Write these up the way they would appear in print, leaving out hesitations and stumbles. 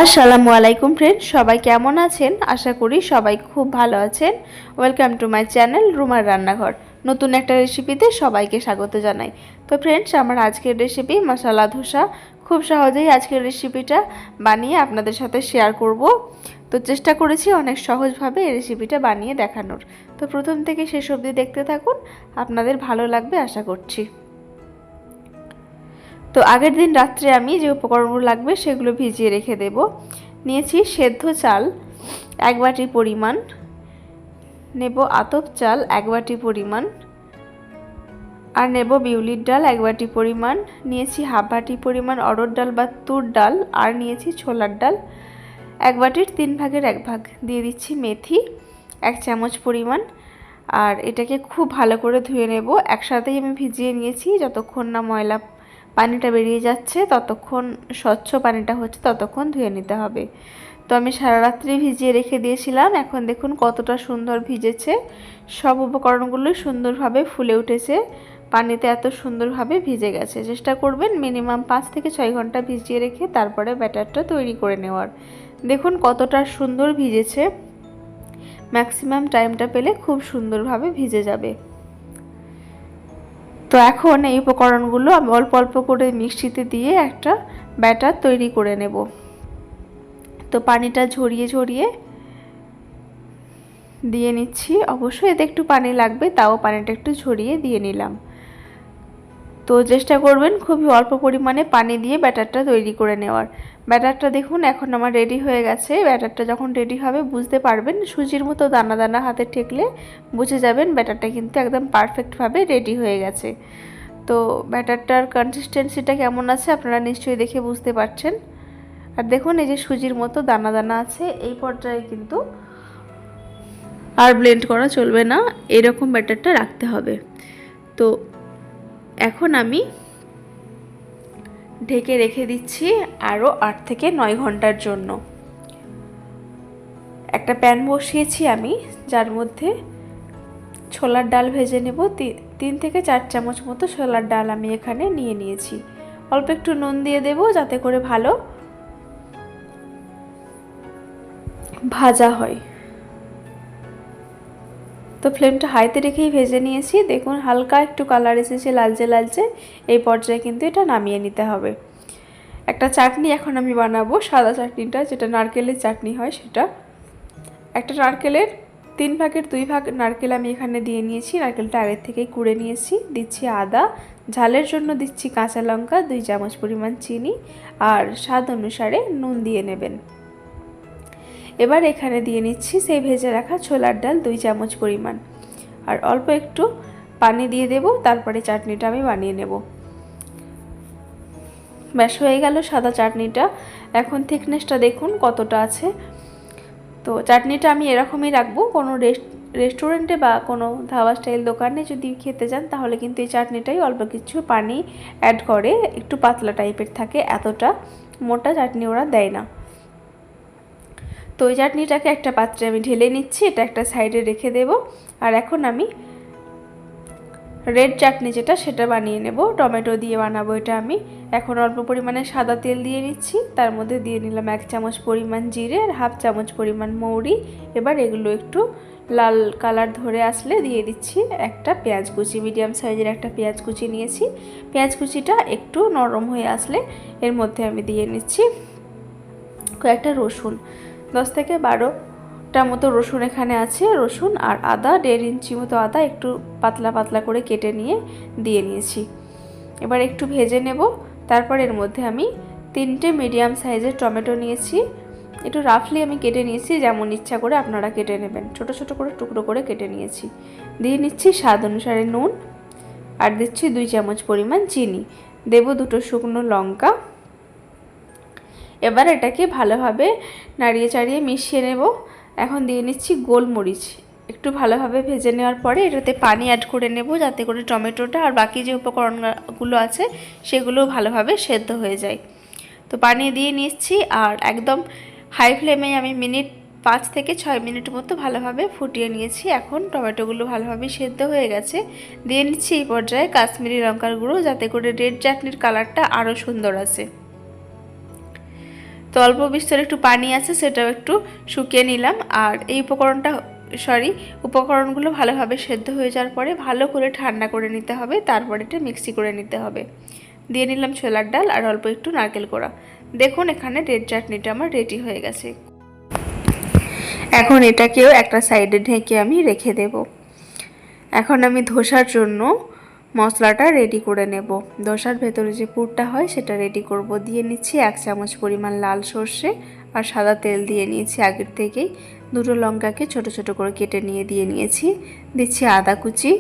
আসসালামু আলাইকুম ফ্রেন্ড, সবাই কেমন আছেন? আশা করি সবাই খুব ভালো আছেন। ওয়েলকাম টু মাই চ্যানেল রুমার রান্নাঘর। নতুন একটা রেসিপিতে সবাইকে স্বাগত জানাই। তো ফ্রেন্ডস, আমার আজকের রেসিপি মশলা ধোসা। খুব সহজেই আজকের রেসিপিটা বানিয়ে আপনাদের সাথে শেয়ার করব। তো চেষ্টা করেছি অনেক সহজভাবে এই রেসিপিটা বানিয়ে দেখানোর। তো প্রথম থেকে শেষ অবধি দেখতে থাকুন, আপনাদের ভালো লাগবে আশা করছি। তো আগের দিন রাত্রে আমি যে উপকরণগুলো লাগবে সেগুলো ভিজিয়ে রেখে দেব। নিয়েছি সেদ্ধ চাল 1 বাটি পরিমাণ, নেব আতপ চাল 1 বাটি পরিমাণ, আর নেব বিউলির ডাল 1 বাটি পরিমাণ, নিয়েছি হাফ বাটি পরিমাণ অড়হর ডাল বা তুর ডাল, আর নিয়েছি ছোলার ডাল 1 বাটির 3 ভাগের 1 ভাগ। দিয়ে দিচ্ছি মেথি 1 চামচ পরিমাণ। আর এটাকে খুব ভালো করে ধুয়ে নেব। একসাথেই আমি ভিজিয়ে নিয়েছি, যতক্ষণ না ময়লা পানিটা বেরিয়ে যাচ্ছে ততক্ষণ, স্বচ্ছ পানিটা হচ্ছে ততক্ষণ ধুয়ে নিতে হবে। তো আমি সারা রাত্রি ভিজিয়ে রেখে দিয়েছিলাম। এখন দেখুন কতটা সুন্দর ভিজেছে। সব উপকরণগুলো সুন্দরভাবে ফুলে উঠেছে, পানিতে এত সুন্দরভাবে ভিজে গেছে। চেষ্টা করবেন মিনিমাম 5 থেকে 6 ঘন্টা ভিজিয়ে রেখে তারপরে ব্যাটারটা তৈরি করে নেওয়ার। দেখুন কতটা সুন্দর ভিজেছে। ম্যাক্সিমাম টাইমটা পেলে খুব সুন্দরভাবে ভিজে যাবে। তো এখন এই উপকরণগুলো আমি অল্প অল্প করে মিক্সিতে দিয়ে একটা ব্যাটার তৈরি করে নেব। তো পানিটা ঝরিয়ে ঝরিয়ে দিয়ে নিচ্ছি। অবশ্যই এতে একটু পানি লাগবে, তাও পানিটা একটু ঝরিয়ে দিয়ে নিলাম। তো চেষ্টা করবেন খুবই অল্প পরিমাণে পানি দিয়ে ব্যাটারটা তৈরি করে নেওয়ার। ব্যাটারটা দেখুন এখন আমার রেডি হয়ে গেছে। ব্যাটারটা যখন রেডি হবে বুঝতে পারবেন, সুজির মতো দানা দানা হাতে ঠেকলে বুঝে যাবেন ব্যাটারটা কিন্তু একদম পারফেক্টভাবে রেডি হয়ে গেছে। তো ব্যাটারটার কনসিস্টেন্সিটা কেমন আছে আপনারা নিশ্চয়ই দেখে বুঝতে পারছেন। আর দেখুন এই যে সুজির মতো দানা দানা আছে, এই পর্যায়ে কিন্তু আর ব্লেন্ড করা চলবে না, এরকম ব্যাটারটা রাখতে হবে। তো এখন আমি ঢেকে রেখে দিচ্ছি আরও 8 থেকে 9 ঘন্টার জন্য। একটা প্যান বসিয়েছি আমি, যার মধ্যে ছোলার ডাল ভেজে নেব। 3 থেকে 4 চামচ মতো ছোলার ডাল আমি এখানে নিয়ে নিয়েছি। অল্প একটু নুন দিয়ে দেব যাতে করে ভালো ভাজা হয়। তো ফ্লেমটা হাইতে রেখেই ভেজে নিয়েছি। দেখুন হালকা একটু কালার এসেছে লালচে লালচে, এই পর্যায়ে কিন্তু এটা নামিয়ে নিতে হবে। একটা চাটনি এখন আমি বানাবো, সাদা চাটনিটা, যেটা নারকেলের চাটনি হয় সেটা। একটা নারকেলের 3 ভাগের 2 ভাগ নারকেল আমি এখানে দিয়ে নিয়েছি। নারকেলটা আগের থেকেই কুড়ে নিয়েছি। দিচ্ছি আদা, ঝালের জন্য দিচ্ছি কাঁচা লঙ্কা 2 চামচ পরিমাণ, চিনি আর স্বাদ অনুসারে নুন দিয়ে নেবেন। এবার এখানে দিয়ে নিচ্ছি সেই ভেজে রাখা ছোলার ডাল 2 চামচ পরিমাণ, আর অল্প একটু পানি দিয়ে দেব। তারপরে চাটনিটা আমি বানিয়ে নেব। ব্যাস হয়ে গেল সাদা চাটনিটা। এখন থিকনেসটা দেখুন কতটা আছে। তো চাটনিটা আমি এরকমই রাখবো। কোনো রেস্টুরেন্টে বা কোনো ধাবা স্টাইল দোকানে যদি খেতে যান তাহলে কিন্তু এই চাটনিটাই অল্প কিছু পানি অ্যাড করে একটু পাতলা টাইপের থাকে, এতটা মোটা চাটনি ওরা দেয় না। তো ওই চাটনিটাকে একটা পাত্রে আমি ঢেলে নিচ্ছি, এটা একটা সাইডে রেখে দেব। আর এখন আমি রেড চাটনি যেটা সেটা বানিয়ে নেব, টমেটো দিয়ে বানাবো এটা আমি। এখন অল্প পরিমাণে সাদা তেল দিয়ে নিচ্ছি, তার মধ্যে দিয়ে নিলাম 1 চামচ পরিমাণ জিরে আর হাফ চামচ পরিমাণ মৌরি। এবার এগুলো একটু লাল কালার ধরে আসলে দিয়ে দিচ্ছি একটা পেঁয়াজ কুচি, মিডিয়াম সাইজের একটা পেঁয়াজ কুচি নিয়েছি। পেঁয়াজ কুচিটা একটু নরম হয়ে আসলে এর মধ্যে আমি দিয়ে নিচ্ছি কয়েকটা রসুন, 10 থেকে 12টা মতো রসুন এখানে আছে। রসুন আর আদা 1.5 ইঞ্চি মতো আদা একটু পাতলা পাতলা করে কেটে নিয়ে দিয়ে নিয়েছি। এবার একটু ভেজে নেব। তারপর এর মধ্যে আমি 3টে মিডিয়াম সাইজের টমেটো নিয়েছি। একটু রাফলি আমি কেটে নিয়েছি, যেমন ইচ্ছা করে আপনারা কেটে নেবেন। ছোট ছোট করে টুকরো করে কেটে নিয়েছি। দিয়ে নিচ্ছি স্বাদ অনুসারে নুন, আর দিচ্ছি 2 চামচ পরিমাণ চিনি, দেব 2টো শুকনো লঙ্কা। এবার এটাকে ভালোভাবে নাড়িয়ে চাড়িয়ে মিশিয়ে নেব। এখন দিয়ে নিচ্ছি গোলমরিচ। একটু ভালোভাবে ভেজে নেওয়ার পরে এটাতে পানি অ্যাড করে নেব, যাতে করে টমেটোটা আর বাকি যে উপকরণগুলো আছে সেগুলো ভালোভাবে সেদ্ধ হয়ে যায়। তো পানি দিয়ে নিচ্ছি, আর একদম হাই ফ্লেমে আমি 5 থেকে 6 মিনিট মতো ভালোভাবে ফুটিয়ে নিয়েছি। এখন টমেটোগুলো ভালোভাবে সেদ্ধ হয়ে গেছে। দিয়ে নিচ্ছি এই পর্যায়ে কাশ্মীরি লঙ্কার গুঁড়ো, যাতে করে রেড চাটনির কালারটা আরও সুন্দর আসে। তো অল্প বিস্তর একটু পানি আছে, সেটাও একটু শুকিয়ে নিলাম। আর এই উপকরণগুলো ভালোভাবে সেদ্ধ হয়ে যাওয়ার পরে ভালো করে ঠান্ডা করে নিতে হবে, তারপরে এটা মিক্সি করে নিতে হবে। দিয়ে নিলাম ছোলার ডাল আর অল্প একটু নারকেল কোড়া। দেখুন এখানে রেড চাটনিটা আমার রেডি হয়ে গেছে। এখন এটাকেও একটা সাইডে ঢেকে আমি রেখে দেব। এখন আমি ধোসার জন্য মশলাটা রেডি করে নেব। ধোসার ভেতরে যে পুরটা হয় সেটা রেডি করব। দিয়ে নিচ্ছি 1 চামচ পরিমাণ লাল সর্ষে আর সাদা তেল দিয়ে নিয়েছি আগের থেকেই। দুটো লঙ্কাকে ছোট ছোট করে কেটে নিয়ে দিয়ে নিয়েছি। দিচ্ছি আদা কুচি,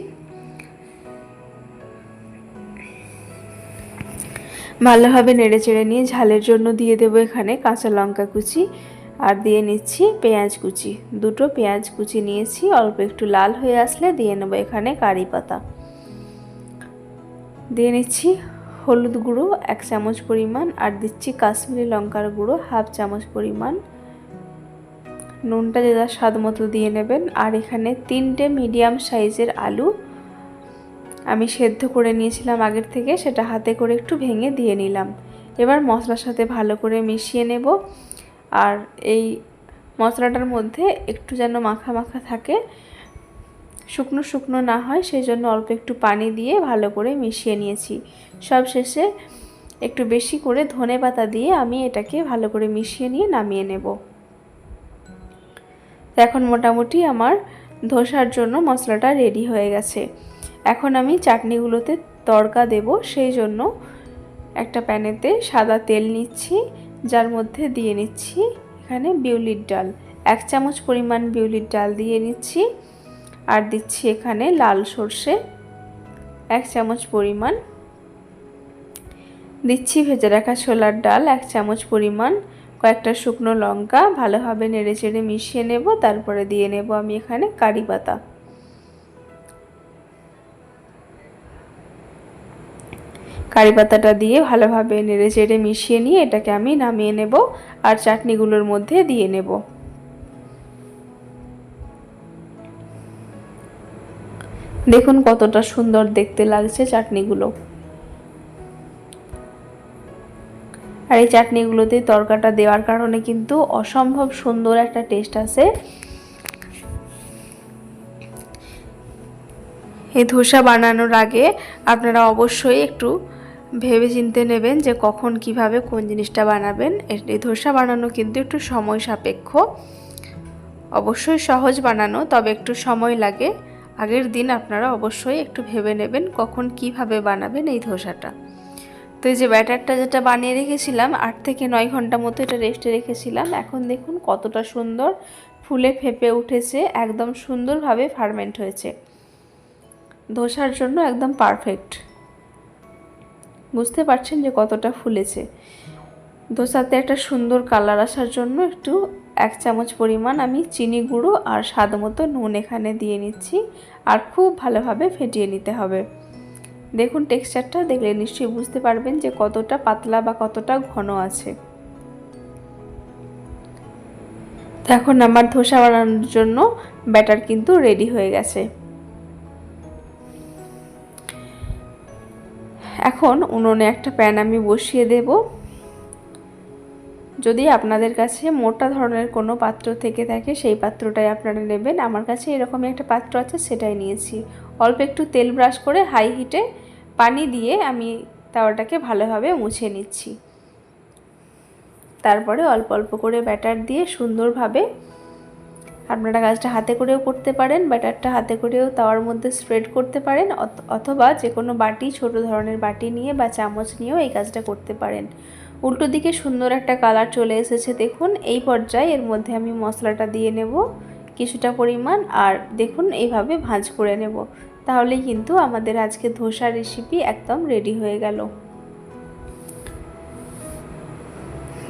ভালোভাবে নেড়ে চেড়ে নিয়ে ঝালের জন্য দিয়ে দেব এখানে কাঁচা লঙ্কা কুচি আর দিয়ে নিচ্ছি পেঁয়াজ কুচি। দুটো পেঁয়াজ কুচি নিয়েছি, অল্প একটু লাল হয়ে আসলে দিয়ে নেব এখানে কারি পাতা। দিয়ে নিচ্ছি হলুদ গুঁড়ো 1 চামচ পরিমাণ আর দিচ্ছি কাশ্মীরি লঙ্কার গুঁড়ো 1/2 চামচ পরিমাণ। নুনটা যে যার স্বাদ মতো দিয়ে নেবেন। আর এখানে 3টে মিডিয়াম সাইজের আলু আমি সেদ্ধ করে নিয়েছিলাম আগের থেকে, সেটা হাতে করে একটু ভেঙে দিয়ে নিলাম। এবার মশলার সাথে ভালো করে মিশিয়ে নেব। আর এই মশলাটার মধ্যে একটু যেন মাখা মাখা থাকে, শুকনো শুকনো না হয়, সেই জন্য অল্প একটু পানি দিয়ে ভালো করে মিশিয়ে নিয়েছি। সব শেষে একটু বেশি করে ধনেপাতা দিয়ে আমি এটাকে ভালো করে মিশিয়ে নিয়ে নামিয়ে নেব। এখন মোটামুটি আমার ধোসার জন্য মশলাটা রেডি হয়ে গেছে। এখন আমি চাটনিগুলোতে তড়কা দেব, সেই জন্য একটা প্যানেতে সাদা তেল নিচ্ছি, যার মধ্যে দিয়ে নিচ্ছি এখানে বিউলির ডাল। 1 চামচ পরিমাণ বিউলির ডাল দিয়ে নিচ্ছি। আর দিচ্ছি এখানে লাল সর্ষে 1 চামচ পরিমাণ, দিচ্ছি ভেজে রাখা ছোলার ডাল 1 চামচ পরিমাণ, কয়েকটা শুকনো লঙ্কা, ভালোভাবে নেড়ে চেড়ে মিশিয়ে নেব। তারপরে দিয়ে নেব আমি এখানে কারি পাতা। কারি পাতাটা দিয়ে ভালোভাবে নেড়ে চেড়ে মিশিয়ে নিয়ে এটাকে আমি নামিয়ে নেব আর চাটনিগুলোর মধ্যে দিয়ে নেব। দেখুন কতটা সুন্দর দেখতে লাগছে চাটনিগুলো। আর এই চাটনিগুলোতে তরকাটা দেওয়ার কারণে কিন্তু অসম্ভব সুন্দর একটা টেস্ট আসে। এই ধোসা বানানোর আগে আপনারা অবশ্যই একটু ভেবে চিন্তে নেবেন যে কখন কিভাবে কোন জিনিসটা বানাবেন। এই ধোসা বানানো কিন্তু একটু সময় সাপেক্ষ, অবশ্যই সহজ বানানো, তবে একটু সময় লাগে। আগের দিন আপনারা অবশ্যই একটু ভেবে নেবেন কখন কিভাবে বানাবেন এই ধোসাটা। তো এই যে ব্যাটারটা যেটা বানিয়ে রেখেছিলাম 8 থেকে 9 ঘন্টা মতো এটা রেস্টে রেখেছিলাম। এখন দেখুন কতটা সুন্দর ফুলে ফেপে উঠেছে, একদম সুন্দরভাবে ফার্মেন্ট হয়েছে। ধোসার জন্য একদম পারফেক্ট। বুঝতে পারছেন যে কতটা ফুলেছে। ধোসাতে একটা সুন্দর কালার আসার জন্য একটু 1 চামচ পরিমাণ আমি চিনি গুঁড়ো আর স্বাদ মতো নুন এখানে দিয়ে নিচ্ছি। আর খুব ভালোভাবে ফেটিয়ে নিতে হবে। দেখুন টেক্সচারটা দেখলে নিশ্চয়ই বুঝতে পারবেন যে কতটা পাতলা বা কতটা ঘন আছে। তো এখন আমার ধোসা বানানোর জন্য ব্যাটার কিন্তু রেডি হয়ে গেছে। এখন উনুনে একটা প্যান আমি বসিয়ে দেব। যদি আপনাদের কাছে মোটা ধরনের কোনো পাত্র থেকে থাকে সেই পাত্রটাই আপনারা নেবেন। আমার কাছে এরকমই একটা পাত্র আছে, সেটাই নিয়েছি। অল্প একটু তেল ব্রাশ করে হাই হিটে পানি দিয়ে আমি তাওয়াটাকে ভালোভাবে মুছে নিচ্ছি। তারপরে অল্প অল্প করে ব্যাটার দিয়ে সুন্দরভাবে, আপনারা কাজটা হাতে করেও করতে পারেন, ব্যাটারটা হাতে করেও তাওয়ার মধ্যে স্প্রেড করতে পারেন, অথবা যে কোনো বাটি, ছোট ধরনের বাটি নিয়ে বা চামচ নিয়েও এই কাজটা করতে পারেন। উল্টো দিকে সুন্দর একটা কালার চলে এসেছে দেখুন। এই পর্যায়ে এর মধ্যে আমি মশলাটা দিয়ে নেব কিছুটা পরিমাণ, আর দেখুন এইভাবে ভাঁজ করে নেব। তাহলেই কিন্তু আমাদের আজকে ধোসা রেসিপি একদম রেডি হয়ে গেল।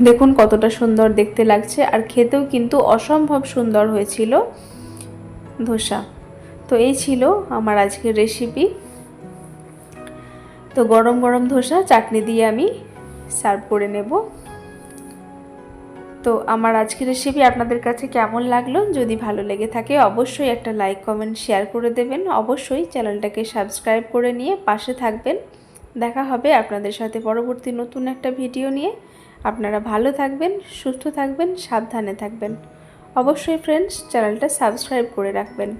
দেখুন কতটা সুন্দর দেখতে লাগছে, আর খেতেও কিন্তু অসম্ভব সুন্দর হয়েছিল ধোসা। তো এই ছিল আমার আজকের রেসিপি। তো গরম গরম ধোসা চাটনি দিয়ে আমি সার্ভ করে নেব। তো আমার আজকের রেসিপি আপনাদের কাছে কেমন লাগলো? যদি ভালো লেগে থাকে অবশ্যই একটা লাইক, কমেন্ট, শেয়ার করে দেবেন। অবশ্যই চ্যানেলটাকে সাবস্ক্রাইব করে নিয়ে পাশে থাকবেন। দেখা হবে আপনাদের সাথে পরবর্তী নতুন একটা ভিডিও নিয়ে। আপনারা ভালো থাকবেন, সুস্থ থাকবেন, সাবধানে থাকবেন। অবশ্যই ফ্রেন্ডস চ্যানেলটা সাবস্ক্রাইব করে রাখবেন।